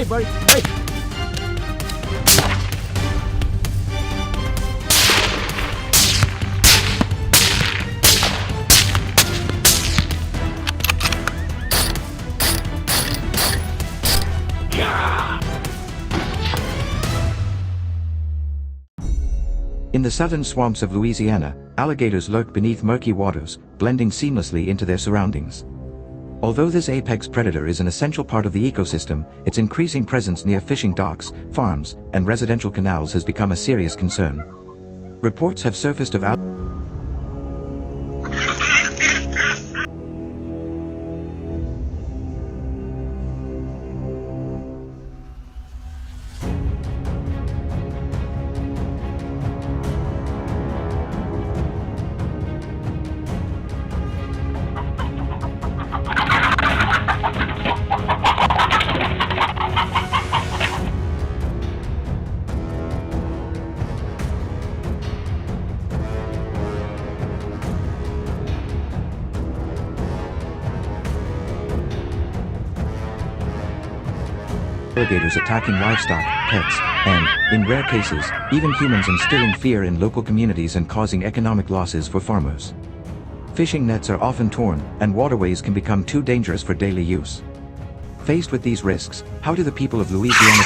buddy. Hey. In the southern swamps of Louisiana, alligators lurk beneath murky waters, blending seamlessly into their surroundings. Although this apex predator is an essential part of the ecosystem, its increasing presence near fishing docks, farms, and residential canals has become a serious concern. Reports have surfaced of alligators attacking livestock, pets, and, in rare cases, even humans, instilling fear in local communities and causing economic losses for farmers. Fishing nets are often torn, and waterways can become too dangerous for daily use. Faced with these risks, how do the people of Louisiana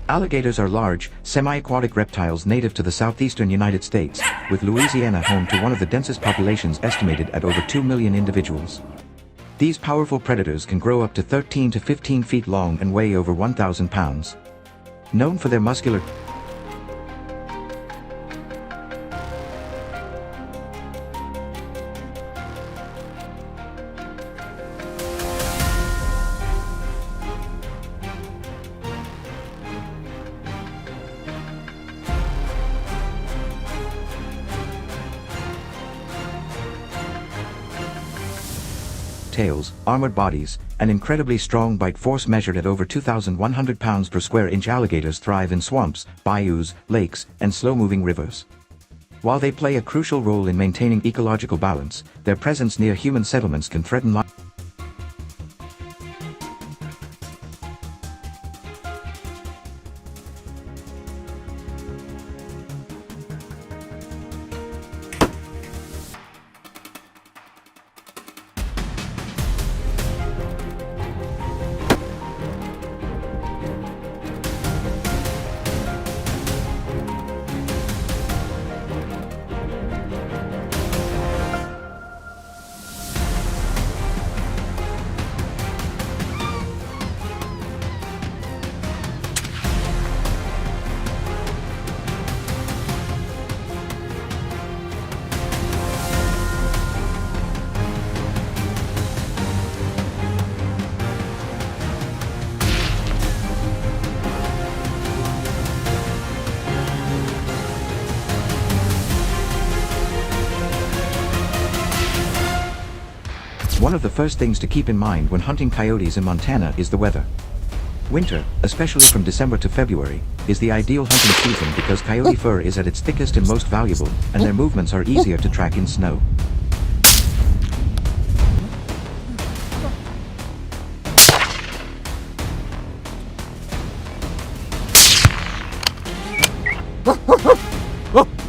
Alligators are large, semi-aquatic reptiles native to the southeastern United States, with Louisiana home to one of the densest populations, estimated at over 2 million individuals. These powerful predators can grow up to 13 to 15 feet long and weigh over 1,000 pounds. Known for their muscular tails, armored bodies, and incredibly strong bite force measured at over 2,100 pounds per square inch, alligators thrive in swamps, bayous, lakes, and slow-moving rivers. While they play a crucial role in maintaining ecological balance, their presence near human settlements can threaten life. One of the first things to keep in mind when hunting coyotes in Montana is the weather. Winter, especially from December to February, is the ideal hunting season because coyote fur is at its thickest and most valuable, and their movements are easier to track in snow.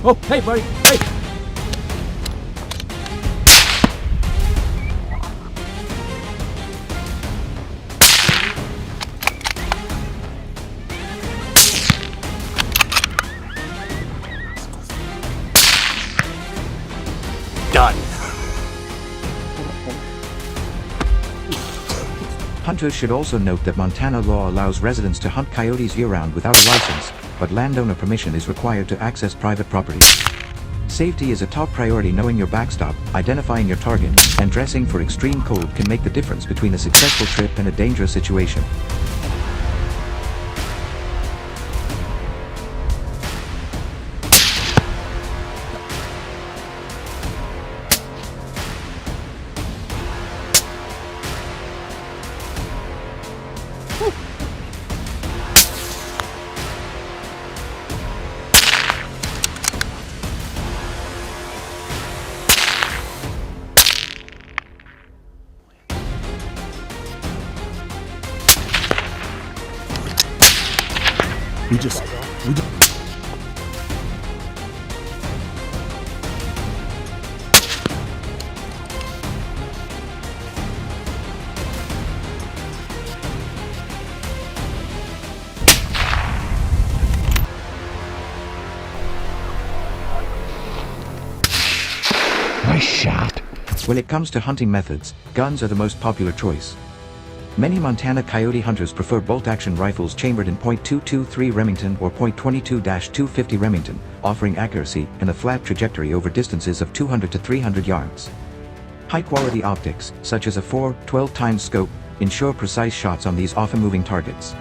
Oh, hey, buddy. Hey. Done. Hunters should also note that Montana law allows residents to hunt coyotes year-round without a license, but landowner permission is required to access private property. Safety is a top priority. Knowing your backstop, identifying your target, and dressing for extreme cold can make the difference between a successful trip and a dangerous situation. We just Nice shot. When it comes to hunting methods, guns are the most popular choice. Many Montana coyote hunters prefer bolt-action rifles chambered in .223 Remington or .22-250 Remington, offering accuracy and a flat trajectory over distances of 200 to 300 yards. High-quality optics, such as a 4/12 scope, ensure precise shots on these often moving targets.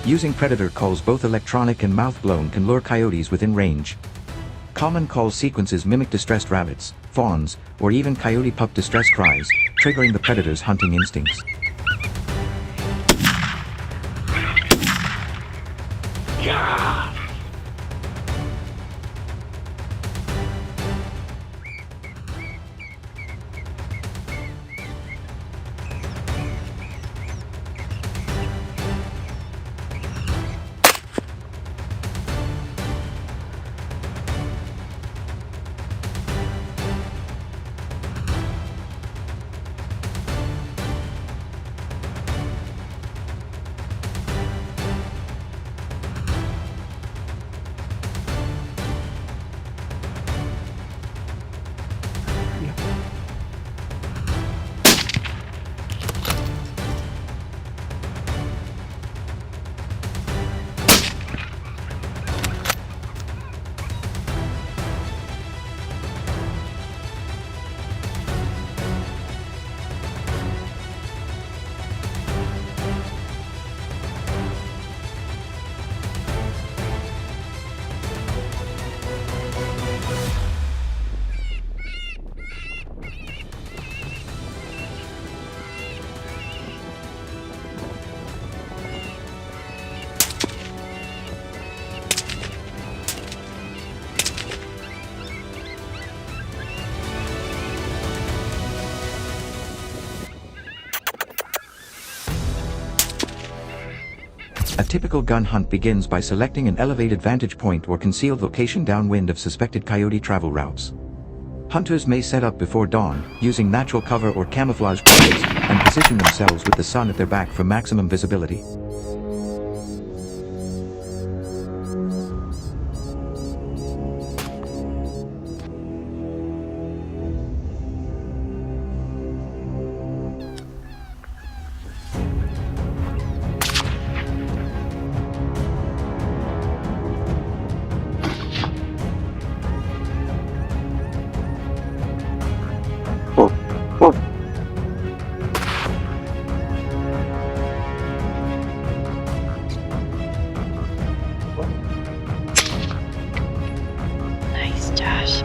Using predator calls, both electronic and mouth-blown, can lure coyotes within range. Common call sequences mimic distressed rabbits, fawns, or even coyote pup distress cries, triggering the predator's hunting instincts. A typical gun hunt begins by selecting an elevated vantage point or concealed location downwind of suspected coyote travel routes. Hunters may set up before dawn, using natural cover or camouflage clothes, and position themselves with the sun at their back for maximum visibility. Nice, Josh.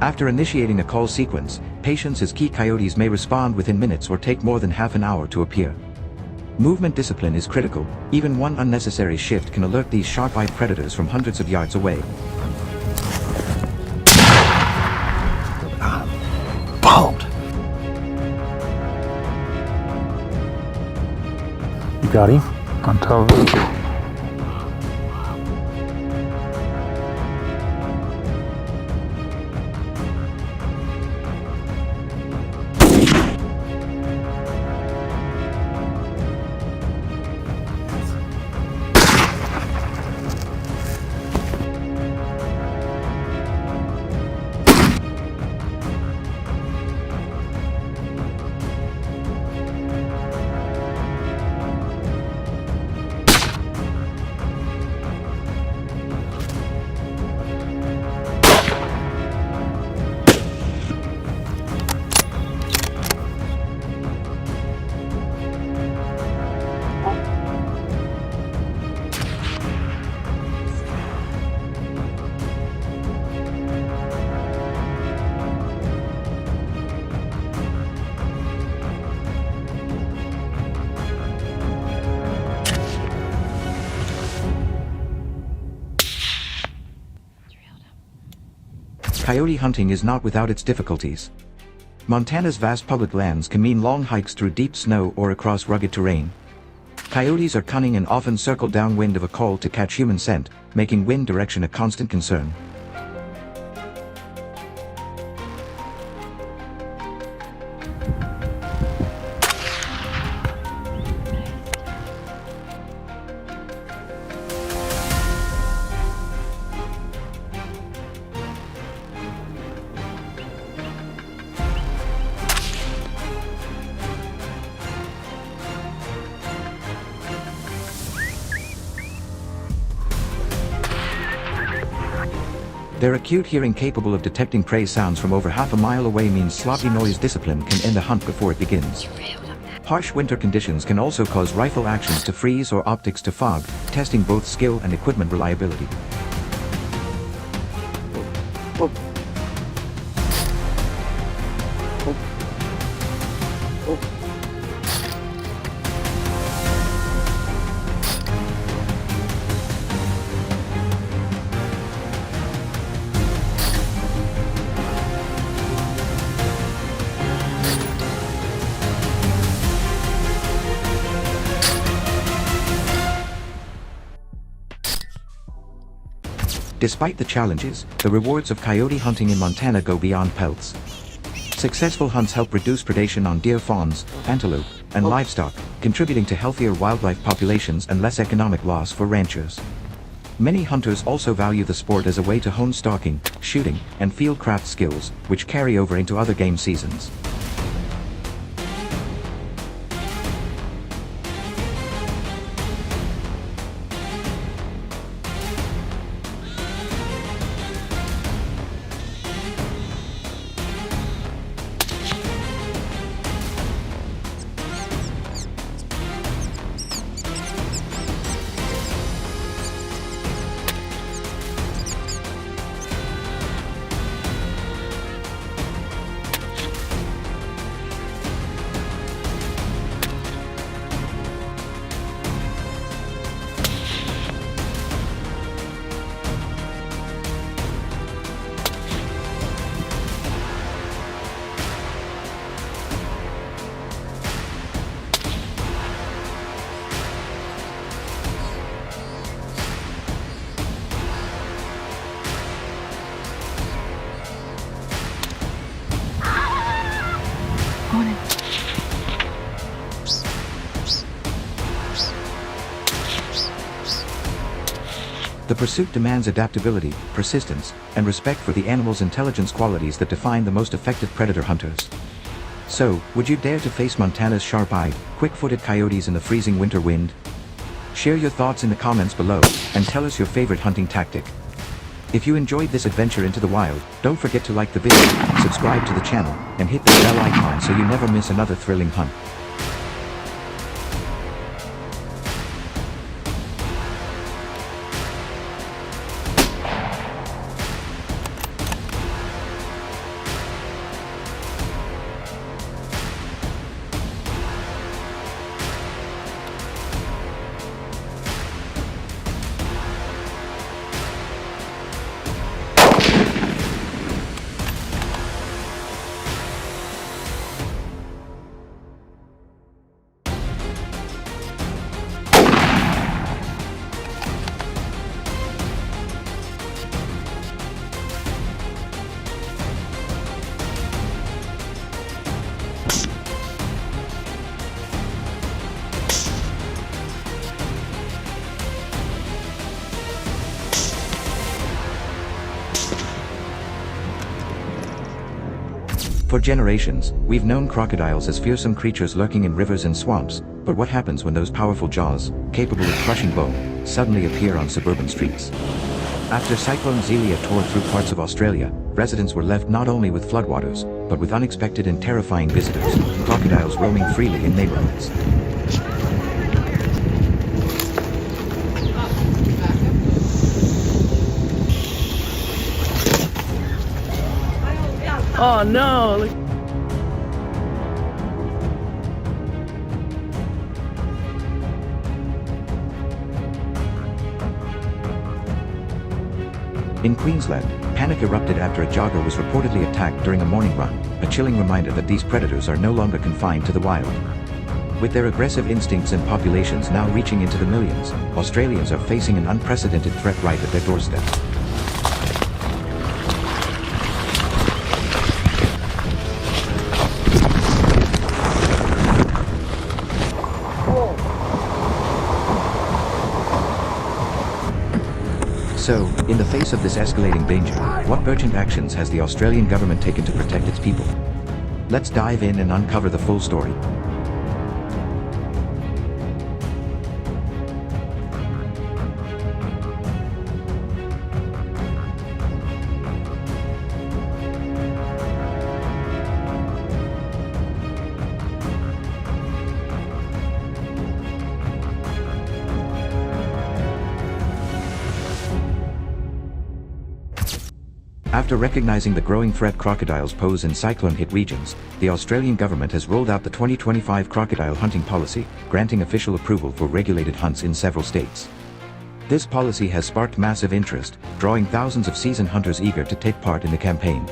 After initiating a call sequence, patience is key. Coyotes may respond within minutes or take more than half an hour to appear. Movement discipline is critical. Even one unnecessary shift can alert these sharp-eyed predators from hundreds of yards away. Pumped. You got him on television. Coyote hunting is not without its difficulties. Montana's vast public lands can mean long hikes through deep snow or across rugged terrain. Coyotes are cunning and often circle downwind of a call to catch human scent, making wind direction a constant concern. Their acute hearing capable of detecting prey sounds from over half a mile away means sloppy noise discipline can end the hunt before it begins. Harsh winter conditions can also cause rifle actions to freeze or optics to fog, testing both skill and equipment reliability. Despite the challenges, the rewards of coyote hunting in Montana go beyond pelts. Successful hunts help reduce predation on deer fawns, antelope, and livestock, contributing to healthier wildlife populations and less economic loss for ranchers. Many hunters also value the sport as a way to hone stalking, shooting, and fieldcraft skills, which carry over into other game seasons. The pursuit demands adaptability, persistence, and respect for the animal's intelligence qualities that define the most effective predator hunters. So, would you dare to face Montana's sharp-eyed, quick-footed coyotes in the freezing winter wind? Share your thoughts in the comments below, and tell us your favorite hunting tactic. If you enjoyed this adventure into the wild, don't forget to like the video, subscribe to the channel, and hit the bell icon so you never miss another thrilling hunt. For generations, we've known crocodiles as fearsome creatures lurking in rivers and swamps, but what happens when those powerful jaws, capable of crushing bone, suddenly appear on suburban streets? After Cyclone Zelia tore through parts of Australia, residents were left not only with floodwaters, but with unexpected and terrifying visitors, crocodiles roaming freely in neighborhoods. Oh no! In Queensland, Panic erupted after a jogger was reportedly attacked during a morning run, a chilling reminder that these predators are no longer confined to the wild. With their aggressive instincts and populations now reaching into the millions, Australians are facing an unprecedented threat right at their doorstep. So, in the face of this escalating danger, what urgent actions has the Australian government taken to protect its people? Let's dive in and uncover the full story. After recognizing the growing threat crocodiles pose in cyclone-hit regions, the Australian government has rolled out the 2025 crocodile hunting policy, granting official approval for regulated hunts in several states. This policy has sparked massive interest, drawing thousands of seasoned hunters eager to take part in the campaign.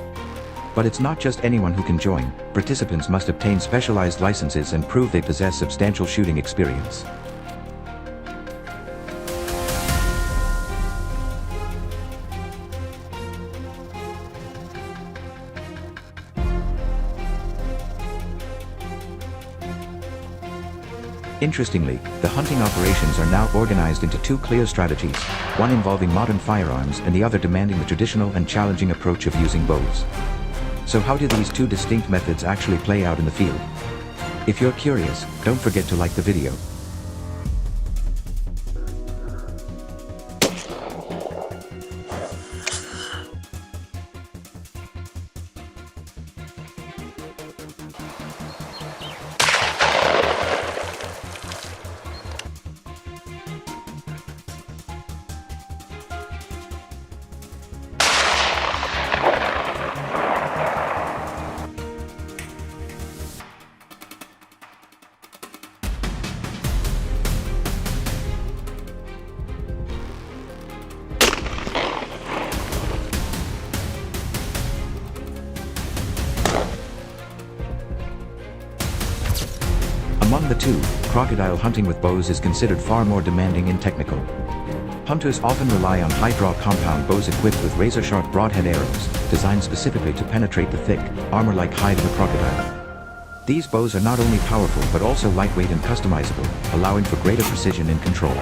But it's not just anyone who can join. Participants must obtain specialized licenses and prove they possess substantial shooting experience. Interestingly, the hunting operations are now organized into two clear strategies, one involving modern firearms and the other demanding the traditional and challenging approach of using bows. So how do these two distinct methods actually play out in the field? If you're curious, don't forget to like the video. Among the two, crocodile hunting with bows is considered far more demanding and technical. Hunters often rely on high-draw compound bows equipped with razor-sharp broadhead arrows, designed specifically to penetrate the thick, armor-like hide of a crocodile. These bows are not only powerful but also lightweight and customizable, allowing for greater precision and control.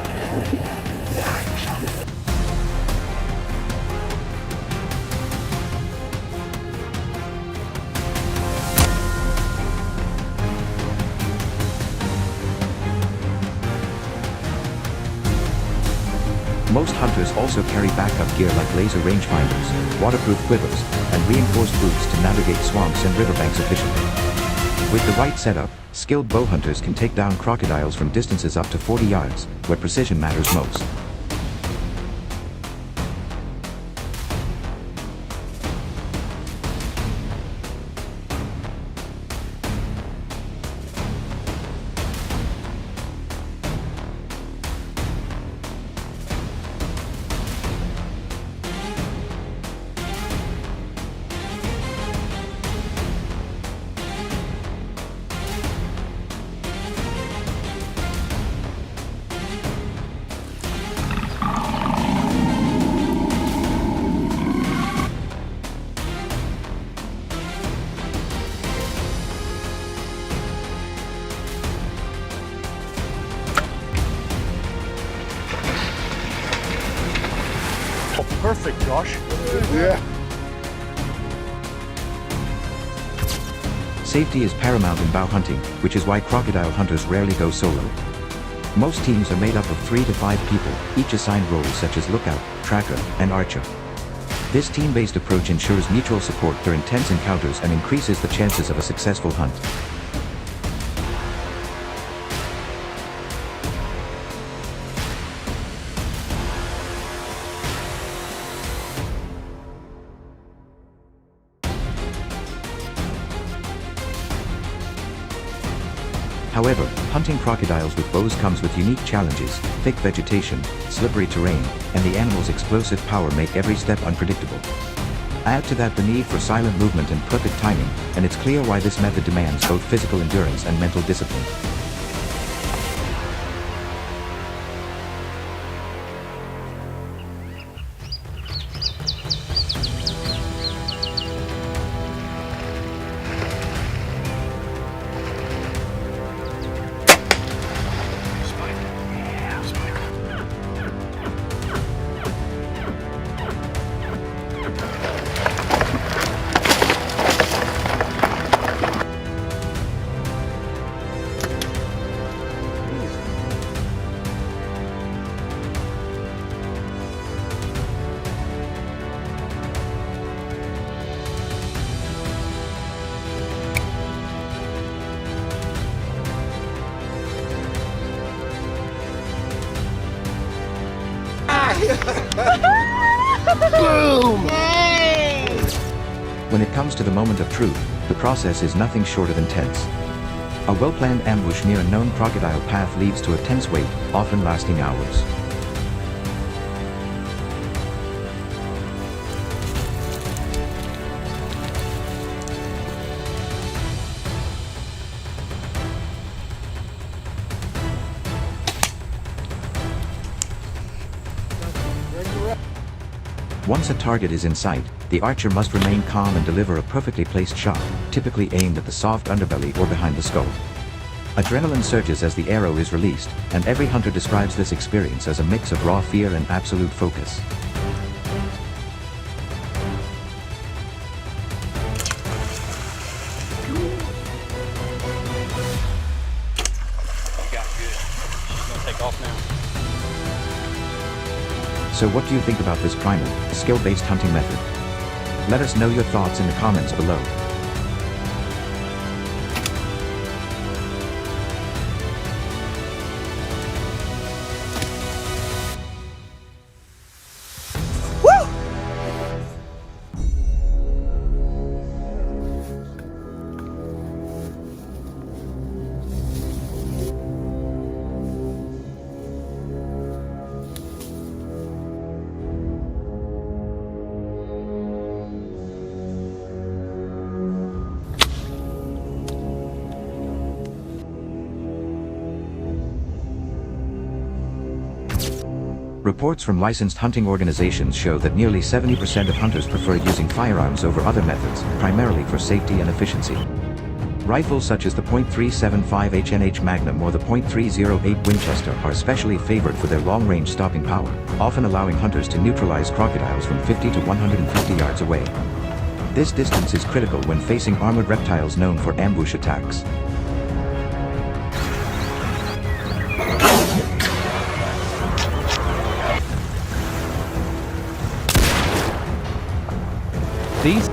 Most hunters also carry backup gear like laser rangefinders, waterproof quivers, and reinforced boots to navigate swamps and riverbanks efficiently. With the right setup, skilled bow hunters can take down crocodiles from distances up to 40 yards, where precision matters most. Perfect, Josh. Yeah. Safety is paramount in bow hunting, which is why crocodile hunters rarely go solo. Most teams are made up of 3 to 5 people, each assigned roles such as lookout, tracker, and archer. This team-based approach ensures mutual support during tense encounters and increases the chances of a successful hunt. However, hunting crocodiles with bows comes with unique challenges. Thick vegetation, slippery terrain, and the animal's explosive power make every step unpredictable. Add to that the need for silent movement and perfect timing, and it's clear why this method demands both physical endurance and mental discipline. Boom! When it comes to the moment of truth, the process is nothing short of intense. A well-planned ambush near a known crocodile path leads to a tense wait, often lasting hours. Once a target is in sight, the archer must remain calm and deliver a perfectly placed shot, typically aimed at the soft underbelly or behind the skull. Adrenaline surges as the arrow is released, and every hunter describes this experience as a mix of raw fear and absolute focus. So what do you think about this primal, skill-based hunting method? Let us know your thoughts in the comments below. Reports from licensed hunting organizations show that nearly 70% of hunters prefer using firearms over other methods, primarily for safety and efficiency. Rifles such as the .375 HNH Magnum or the .308 Winchester are especially favored for their long-range stopping power, often allowing hunters to neutralize crocodiles from 50 to 150 yards away. This distance is critical when facing armored reptiles known for ambush attacks. These?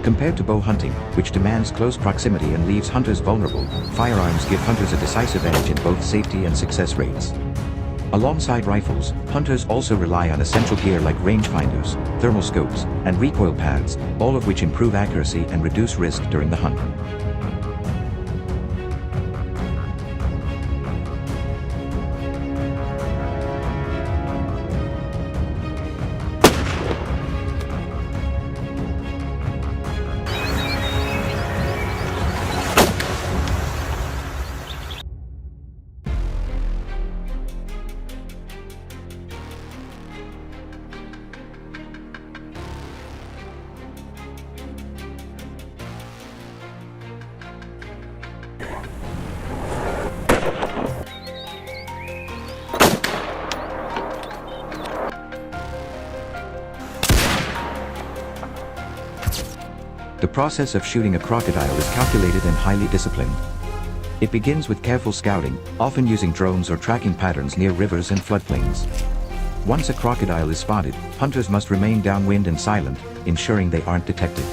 Compared to bow hunting, which demands close proximity and leaves hunters vulnerable, firearms give hunters a decisive edge in both safety and success rates. Alongside rifles, hunters also rely on essential gear like rangefinders, thermal scopes, and recoil pads, all of which improve accuracy and reduce risk during the hunt. The process of shooting a crocodile is calculated and highly disciplined. It begins with careful scouting, often using drones or tracking patterns near rivers and floodplains. Once a crocodile is spotted, hunters must remain downwind and silent, ensuring they aren't detected.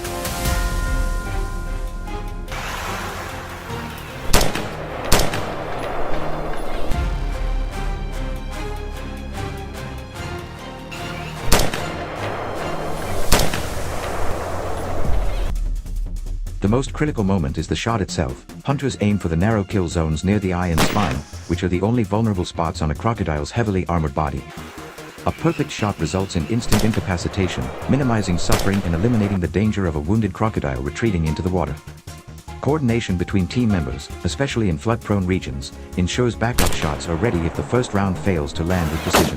The most critical moment is the shot itself. Hunters aim for the narrow kill zones near the eye and spine, which are the only vulnerable spots on a crocodile's heavily armored body. A perfect shot results in instant incapacitation, minimizing suffering and eliminating the danger of a wounded crocodile retreating into the water. Coordination between team members, especially in flood-prone regions, ensures backup shots are ready if the first round fails to land with precision.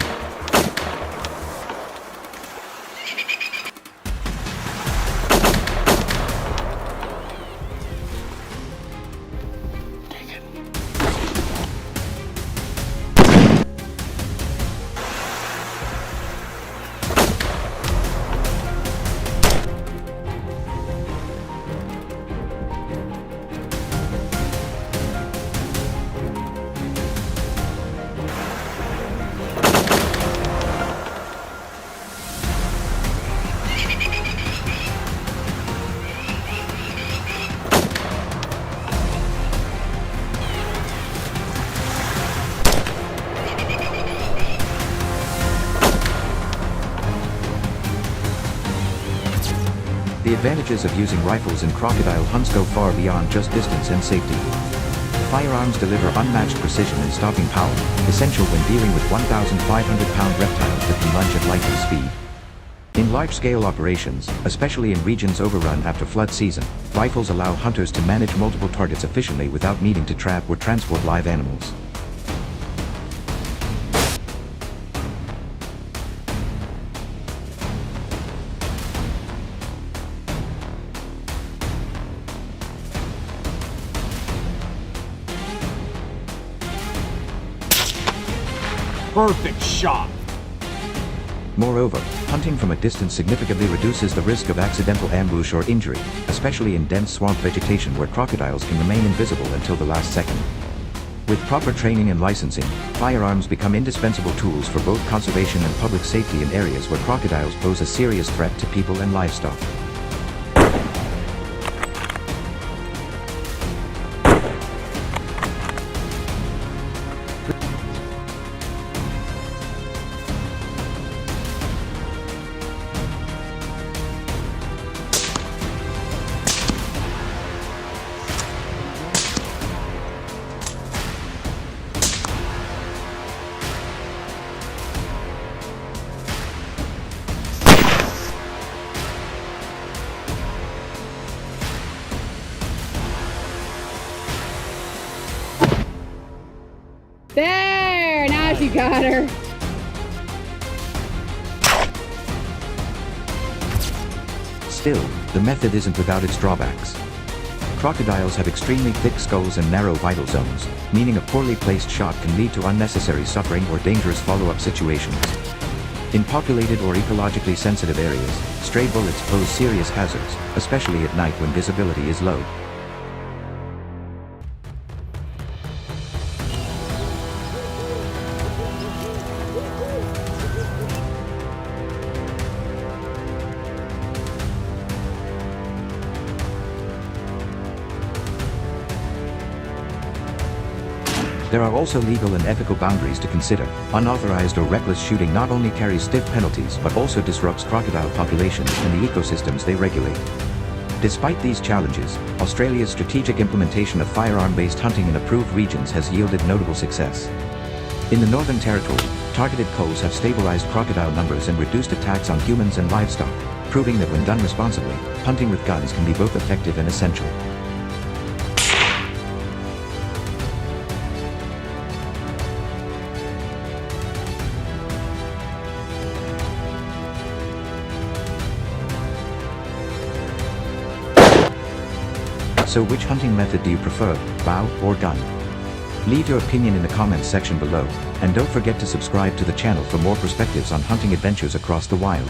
The advantages of using rifles in crocodile hunts go far beyond just distance and safety. Firearms deliver unmatched precision and stopping power, essential when dealing with 1,500-pound reptiles that can lunge at lightning speed. In large-scale operations, especially in regions overrun after flood season, rifles allow hunters to manage multiple targets efficiently without needing to trap or transport live animals. Perfect shot. Moreover, hunting from a distance significantly reduces the risk of accidental ambush or injury, especially in dense swamp vegetation where crocodiles can remain invisible until the last second. With proper training and licensing, firearms become indispensable tools for both conservation and public safety in areas where crocodiles pose a serious threat to people and livestock. There! Now she got her. Still, the method isn't without its drawbacks. Crocodiles have extremely thick skulls and narrow vital zones, meaning a poorly placed shot can lead to unnecessary suffering or dangerous follow-up situations. In populated or ecologically sensitive areas, stray bullets pose serious hazards, especially at night when visibility is low. There are also legal and ethical boundaries to consider. Unauthorized or reckless shooting not only carries stiff penalties but also disrupts crocodile populations and the ecosystems they regulate. Despite these challenges, Australia's strategic implementation of firearm-based hunting in approved regions has yielded notable success. In the Northern Territory, targeted culls have stabilized crocodile numbers and reduced attacks on humans and livestock, proving that when done responsibly, hunting with guns can be both effective and essential. So which hunting method do you prefer, bow or gun? Leave your opinion in the comments section below, and don't forget to subscribe to the channel for more perspectives on hunting adventures across the wild.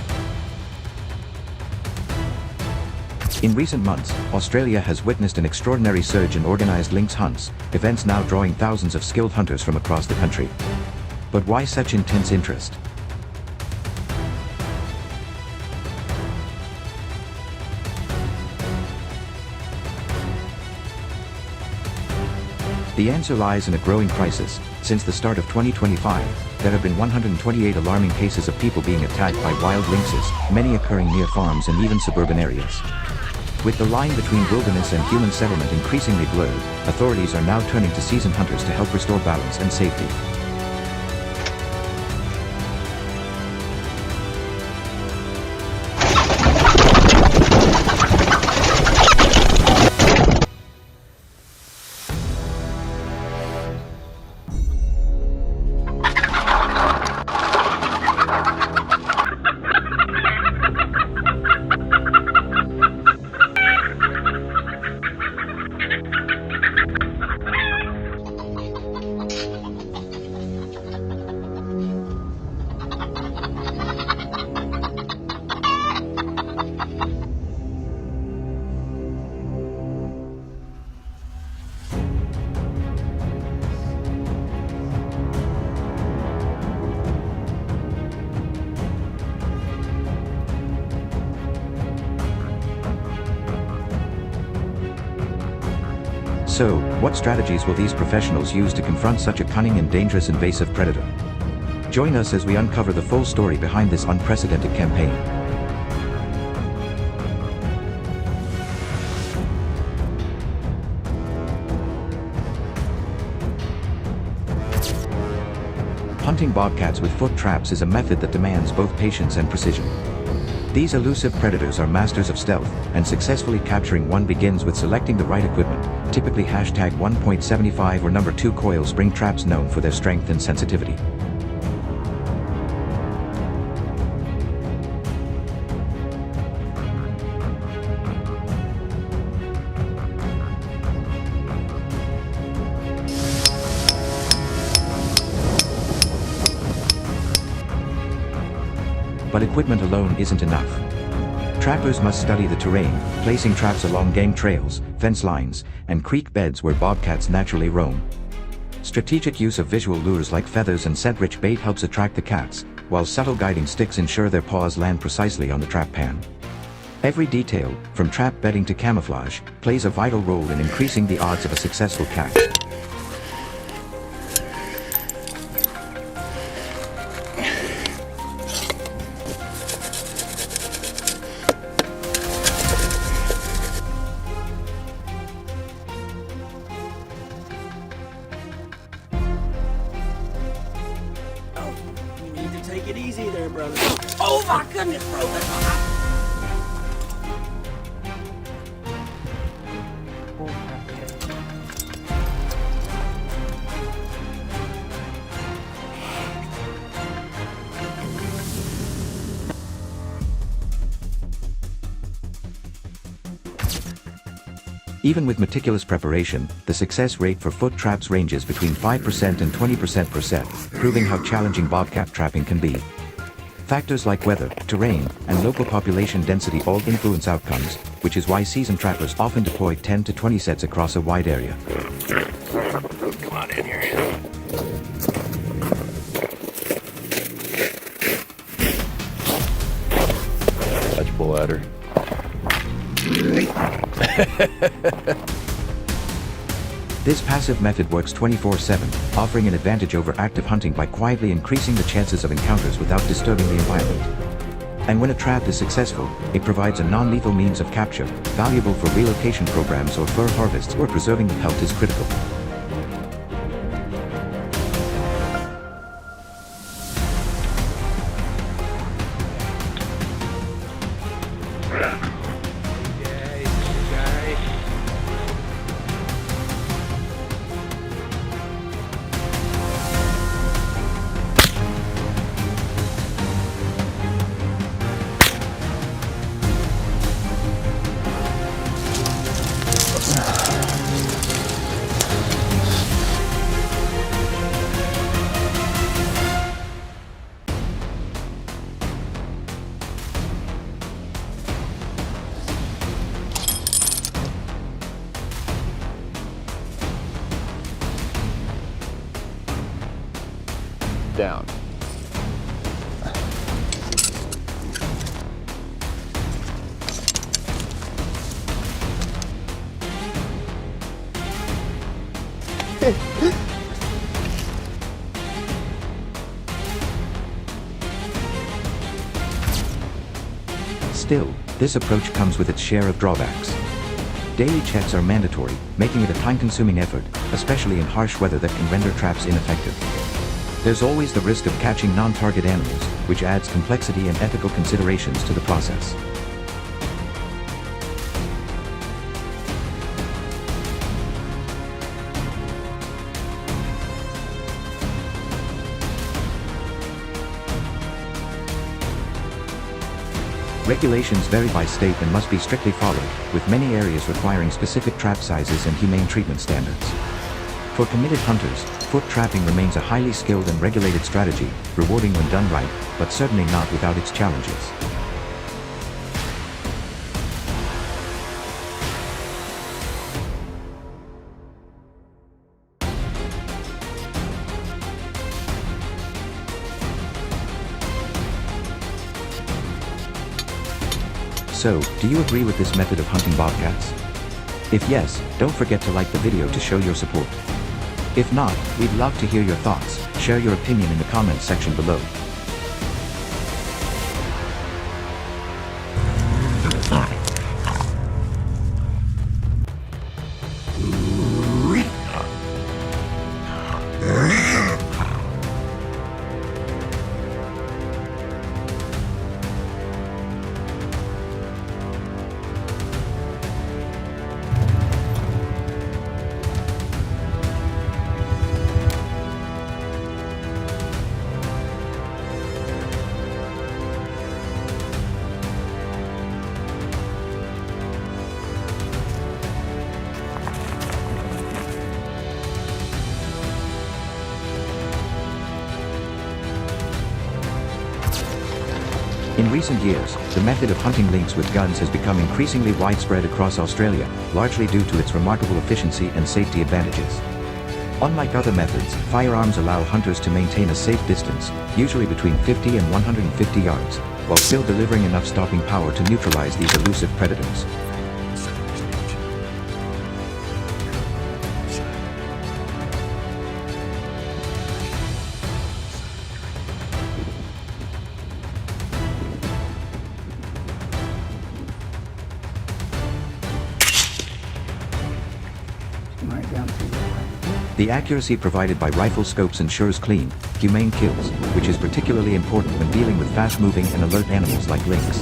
In recent months, Australia has witnessed an extraordinary surge in organized lynx hunts, events now drawing thousands of skilled hunters from across the country. But why such intense interest? The answer lies in a growing crisis. Since the start of 2025, there have been 128 alarming cases of people being attacked by wild lynxes, many occurring near farms and even suburban areas. With the line between wilderness and human settlement increasingly blurred, authorities are now turning to seasoned hunters to help restore balance and safety. So, what strategies will these professionals use to confront such a cunning and dangerous invasive predator? Join us as we uncover the full story behind this unprecedented campaign. Hunting bobcats with foot traps is a method that demands both patience and precision. These elusive predators are masters of stealth, and successfully capturing one begins with selecting the right equipment, typically hashtag 1.75 or number 2 coil spring traps known for their strength and sensitivity. But equipment alone isn't enough. Trappers must study the terrain, placing traps along game trails, fence lines, and creek beds where bobcats naturally roam. Strategic use of visual lures like feathers and scent-rich bait helps attract the cats, while subtle guiding sticks ensure their paws land precisely on the trap pan. Every detail, from trap bedding to camouflage, plays a vital role in increasing the odds of a successful catch. Take it easy there, brother. Oh my goodness, bro. Even with meticulous preparation, the success rate for foot traps ranges between 5% and 20% per set, proving how challenging bobcat trapping can be. Factors like weather, terrain, and local population density all influence outcomes, which is why seasoned trappers often deploy 10 to 20 sets across a wide area. Come on in here. Touch pull at her. This passive method works 24/7, offering an advantage over active hunting by quietly increasing the chances of encounters without disturbing the environment. And when a trap is successful, it provides a non-lethal means of capture, valuable for relocation programs or fur harvests where preserving the pelt is critical. Down. Still, this approach comes with its share of drawbacks. Daily checks are mandatory, making it a time-consuming effort, especially in harsh weather that can render traps ineffective. There's always the risk of catching non-target animals, which adds complexity and ethical considerations to the process. Regulations vary by state and must be strictly followed, with many areas requiring specific trap sizes and humane treatment standards. For committed hunters, foot trapping remains a highly skilled and regulated strategy, rewarding when done right, but certainly not without its challenges. So, do you agree with this method of hunting bobcats? If yes, don't forget to like the video to show your support. If not, we'd love to hear your thoughts. Share your opinion in the comments section below. In recent years, the method of hunting lynx with guns has become increasingly widespread across Australia, largely due to its remarkable efficiency and safety advantages. Unlike other methods, firearms allow hunters to maintain a safe distance, usually between 50 and 150 yards, while still delivering enough stopping power to neutralize these elusive predators. The accuracy provided by rifle scopes ensures clean, humane kills, which is particularly important when dealing with fast-moving and alert animals like lynx.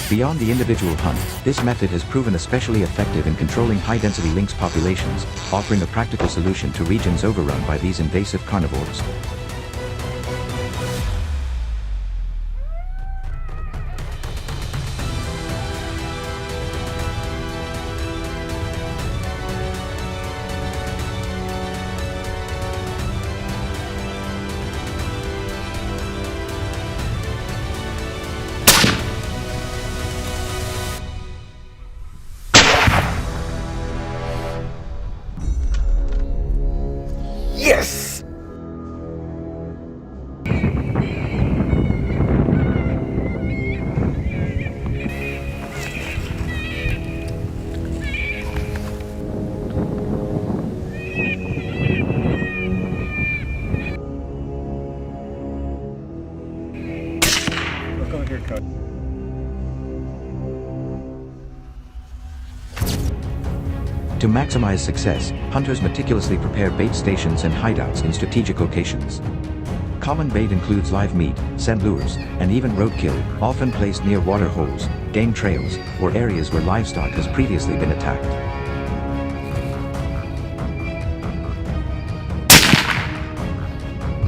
Beyond the individual hunt, this method has proven especially effective in controlling high-density lynx populations, offering a practical solution to regions overrun by these invasive carnivores. Yes! Look over here, Coyote. To maximize success, hunters meticulously prepare bait stations and hideouts in strategic locations. Common bait includes live meat, scent lures, and even roadkill, often placed near water holes, game trails, or areas where livestock has previously been attacked.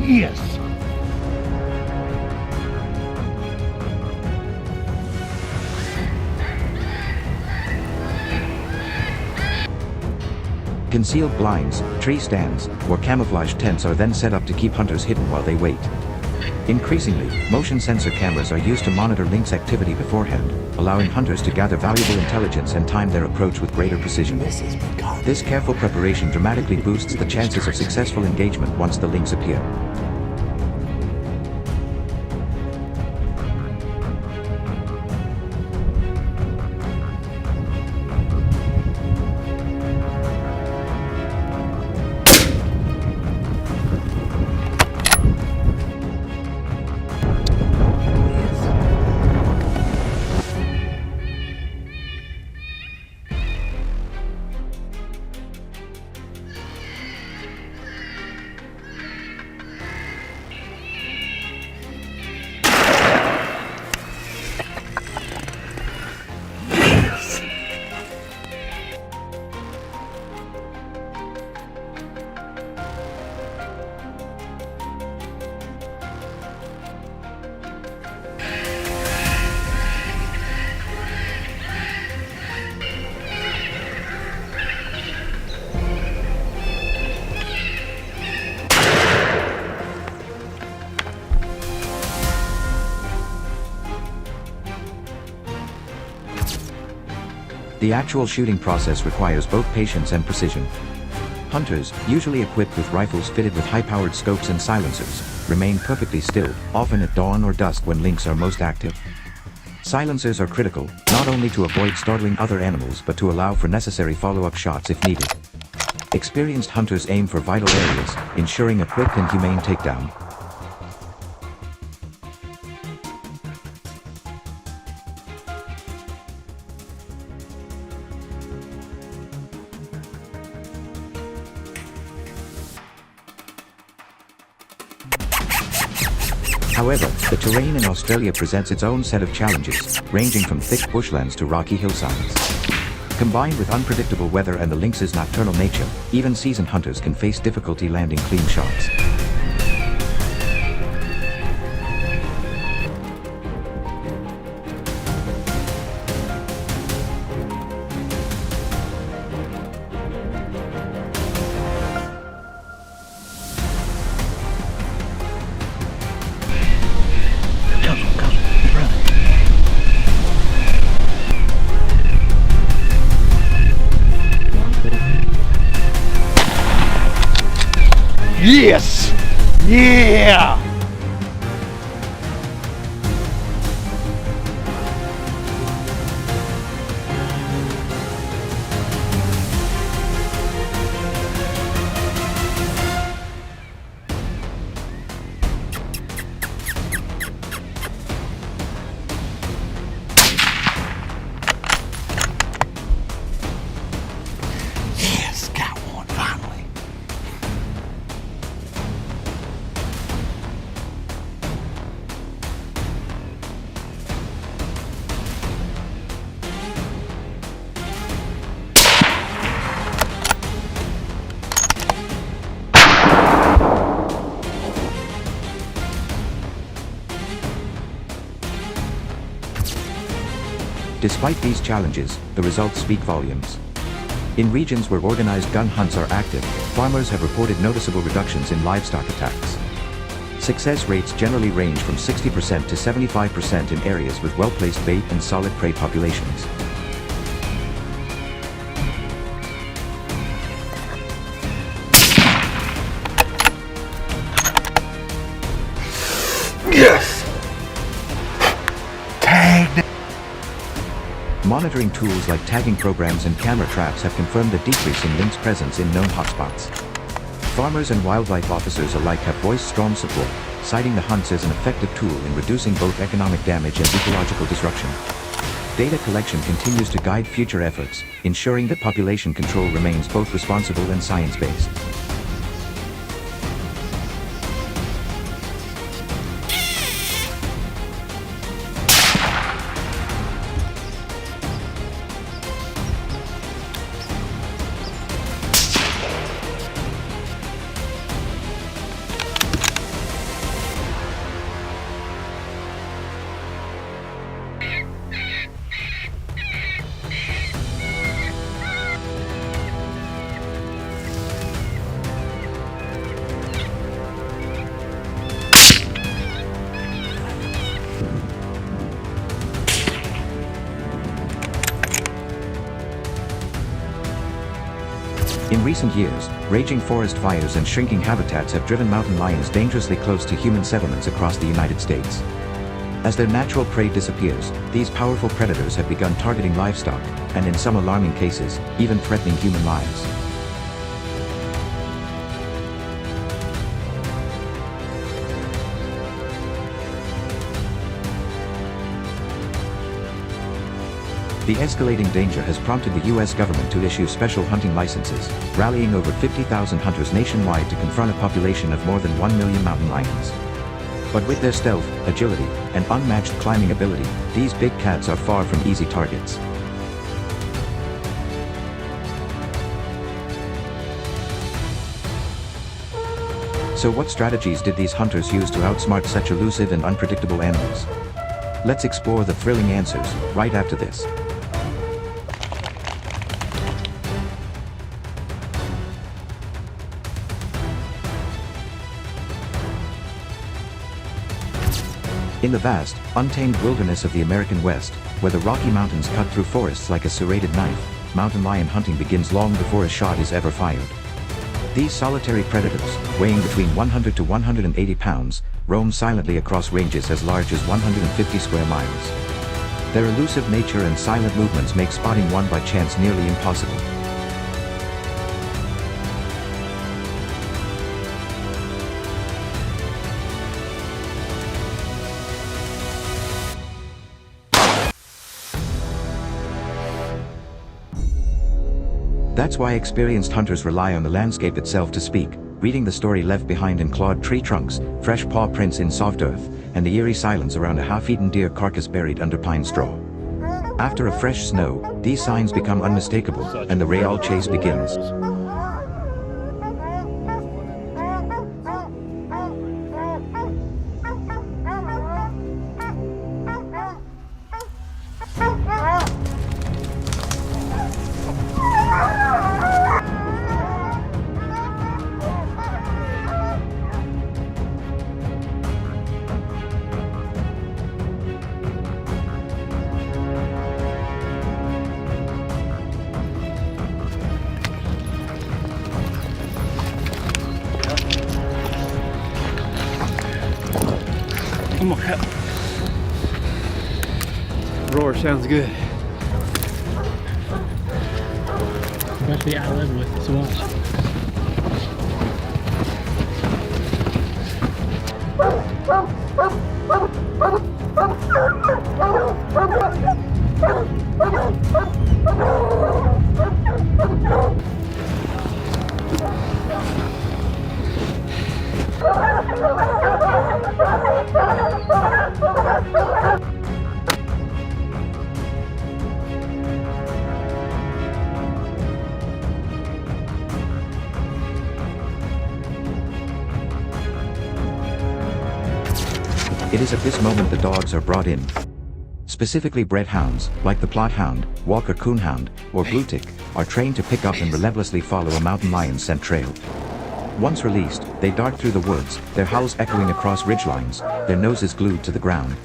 Yes. Concealed blinds, tree stands, or camouflage tents are then set up to keep hunters hidden while they wait. Increasingly, motion sensor cameras are used to monitor lynx activity beforehand, allowing hunters to gather valuable intelligence and time their approach with greater precision. This careful preparation dramatically boosts the chances of successful engagement once the lynx appear. The actual shooting process requires both patience and precision. Hunters, usually equipped with rifles fitted with high-powered scopes and silencers, remain perfectly still, often at dawn or dusk when lynx are most active. Silencers are critical, not only to avoid startling other animals but to allow for necessary follow-up shots if needed. Experienced hunters aim for vital areas, ensuring a quick and humane takedown. However, the terrain in Australia presents its own set of challenges, ranging from thick bushlands to rocky hillsides. Combined with unpredictable weather and the lynx's nocturnal nature, even seasoned hunters can face difficulty landing clean shots. Yes! Yeah! Yes, got one finally. Despite these challenges, the results speak volumes. In regions where organized gun hunts are active, farmers have reported noticeable reductions in livestock attacks. Success rates generally range from 60% to 75% in areas with well-placed bait and solid prey populations. Yes! Tagged. Monitoring tools like tagging programs and camera traps have confirmed a decrease in lynx presence in known hotspots. Farmers and wildlife officers alike have voiced strong support, citing the hunts as an effective tool in reducing both economic damage and ecological disruption. Data collection continues to guide future efforts, ensuring that population control remains both responsible and science-based. In recent years, raging forest fires and shrinking habitats have driven mountain lions dangerously close to human settlements across the United States. As their natural prey disappears, these powerful predators have begun targeting livestock, and in some alarming cases, even threatening human lives. The escalating danger has prompted the U.S. government to issue special hunting licenses, rallying over 50,000 hunters nationwide to confront a population of more than 1 million mountain lions. But with their stealth, agility, and unmatched climbing ability, these big cats are far from easy targets. So what strategies did these hunters use to outsmart such elusive and unpredictable animals? Let's explore the thrilling answers, right after this. In the vast, untamed wilderness of the American West, where the Rocky Mountains cut through forests like a serrated knife, mountain lion hunting begins long before a shot is ever fired. These solitary predators, weighing between 100 to 180 pounds, roam silently across ranges as large as 150 square miles. Their elusive nature and silent movements make spotting one by chance nearly impossible. That's why experienced hunters rely on the landscape itself to speak, reading the story left behind in clawed tree trunks, fresh paw prints in soft earth, and the eerie silence around a half-eaten deer carcass buried under pine straw. After a fresh snow, these signs become unmistakable, and the rail chase begins. Come on, cut. Roar sounds good. Especially I live with, so watch. It is at this moment the dogs are brought in. Specifically bred hounds, like the Plott hound, Walker coonhound, or blue tick, are trained to pick up and relentlessly follow a mountain lion's scent trail. Once released, they dart through the woods, their howls echoing across ridgelines, their noses glued to the ground.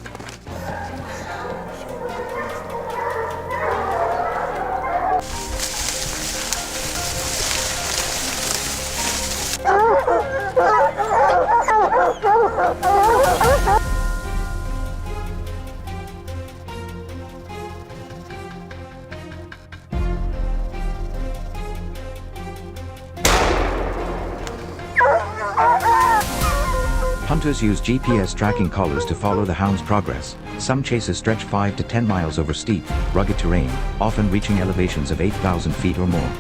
Hunters use GPS tracking collars to follow the hound's progress. Some chases stretch 5 to 10 miles over steep, rugged terrain, often reaching elevations of 8,000 feet or more.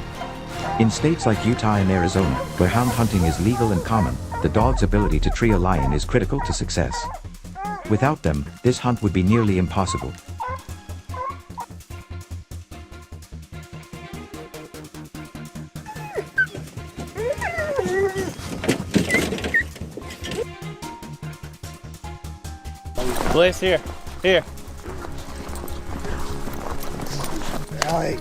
In states like Utah and Arizona, where hound hunting is legal and common, the dog's ability to tree a lion is critical to success. Without them, this hunt would be nearly impossible. Bliss, here. Here. Right.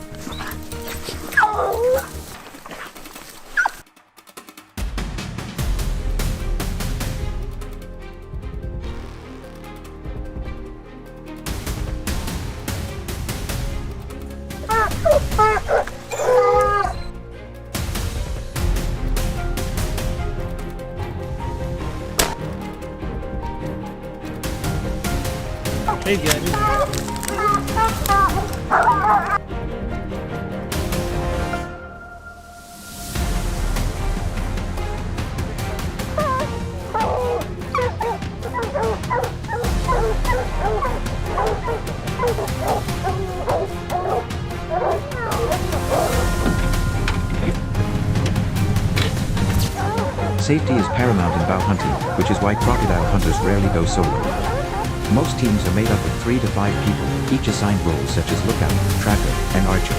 He's good. Safety is paramount in bow hunting, which is why crocodile hunters rarely go solo. Most teams are made up of 3 to 5 people, each assigned roles such as lookout, tracker, and archer.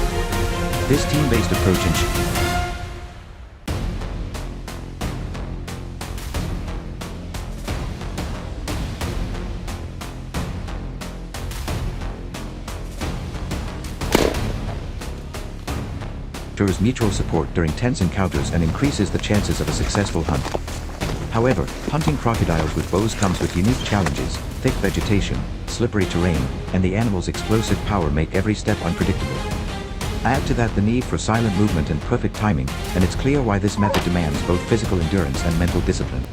This team-based approach ensures mutual support during tense encounters and increases the chances of a successful hunt. However, hunting crocodiles with bows comes with unique challenges. Thick vegetation, slippery terrain, and the animal's explosive power make every step unpredictable. Add to that the need for silent movement and perfect timing, and it's clear why this method demands both physical endurance and mental discipline.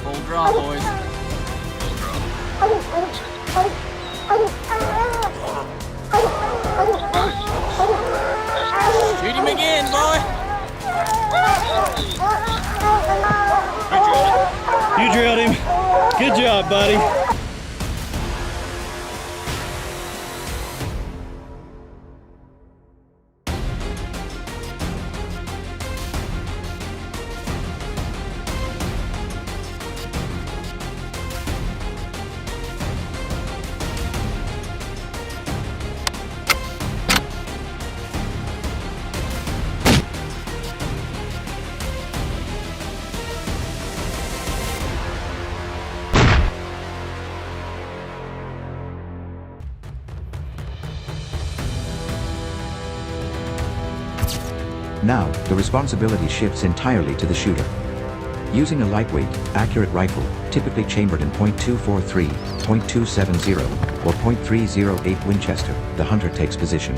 Full draw, boys. Shoot him again, boy. You drilled him. Good job, buddy. Now, the responsibility shifts entirely to the shooter. Using a lightweight, accurate rifle, typically chambered in .243, .270, or .308 Winchester, the hunter takes position.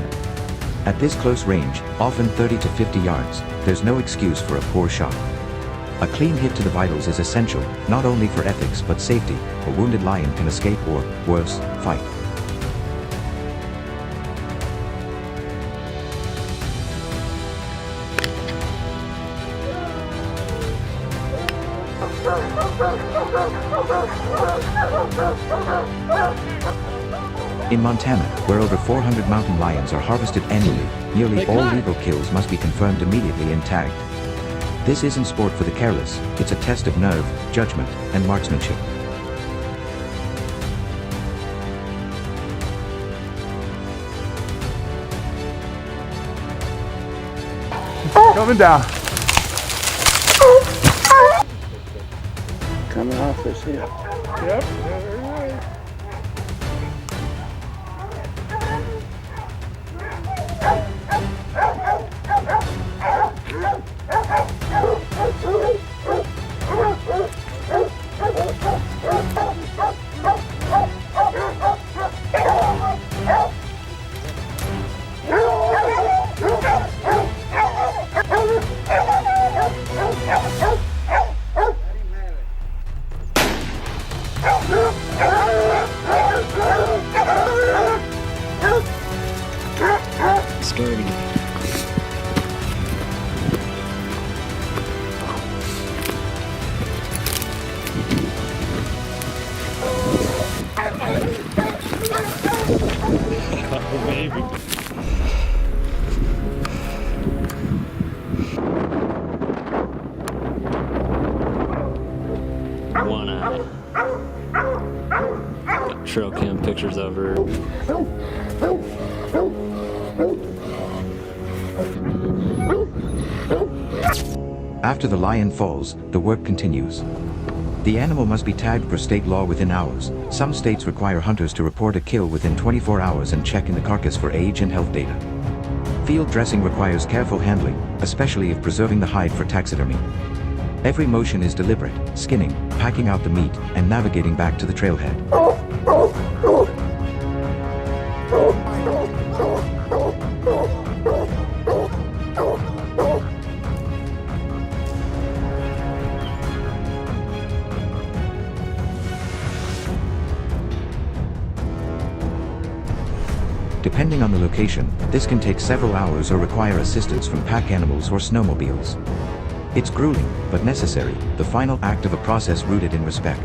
At this close range, often 30 to 50 yards, there's no excuse for a poor shot. A clean hit to the vitals is essential, not only for ethics but safety. A wounded lion can escape or, worse, fight. In Montana, where over 400 mountain lions are harvested annually, nearly all legal kills must be confirmed immediately and tagged. This isn't sport for the careless, it's a test of nerve, judgment, and marksmanship. Coming down. Coming off this hill. Yep. Scary. Oh, baby. One eye. Got trail cam pictures of her. After the lion falls, the work continues. The animal must be tagged per state law within hours. Some states require hunters to report a kill within 24 hours and check in the carcass for age and health data. Field dressing requires careful handling, especially if preserving the hide for taxidermy. Every motion is deliberate: skinning, packing out the meat, and navigating back to the trailhead. Depending on the location, this can take several hours or require assistance from pack animals or snowmobiles. It's grueling, but necessary, the final act of a process rooted in respect.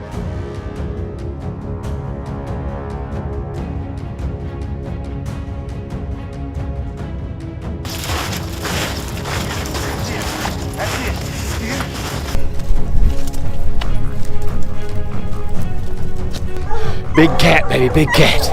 Big cat, baby, big cat.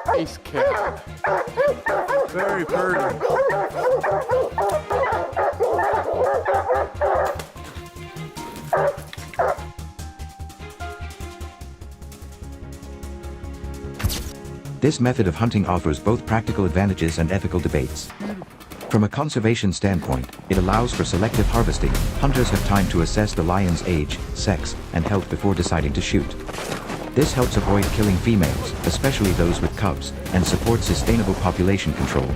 Nice cat. Very pretty. This method of hunting offers both practical advantages and ethical debates. From a conservation standpoint, it allows for selective harvesting. Hunters have time to assess the lion's age, sex, and health before deciding to shoot. This helps avoid killing females, especially those with cubs, and supports sustainable population control.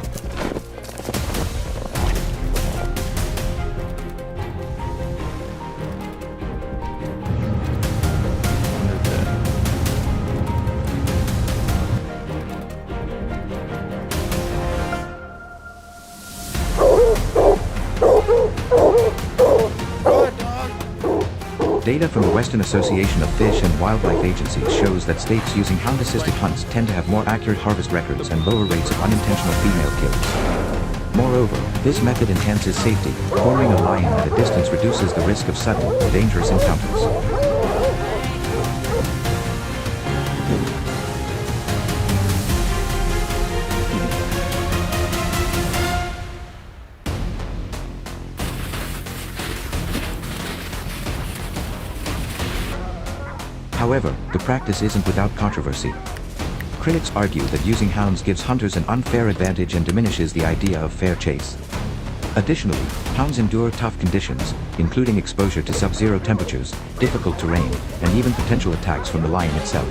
Data from the Western Association of Fish and Wildlife Agencies shows that states using hound-assisted hunts tend to have more accurate harvest records and lower rates of unintentional female kills. Moreover, this method enhances safety. Cornering a lion at a distance reduces the risk of sudden, dangerous encounters. However, the practice isn't without controversy. Critics argue that using hounds gives hunters an unfair advantage and diminishes the idea of fair chase. Additionally, hounds endure tough conditions, including exposure to sub-zero temperatures, difficult terrain, and even potential attacks from the lion itself.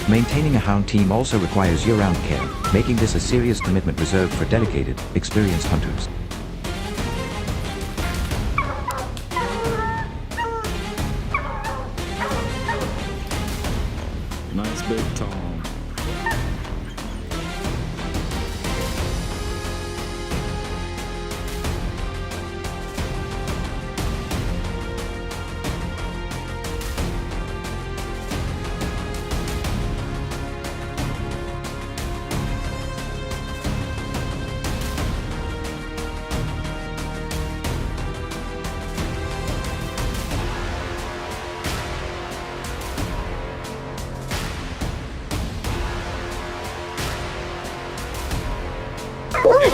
Maintaining a hound team also requires year-round care, making this a serious commitment reserved for dedicated, experienced hunters. Nice big tom.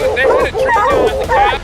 They had a tree down at the cap.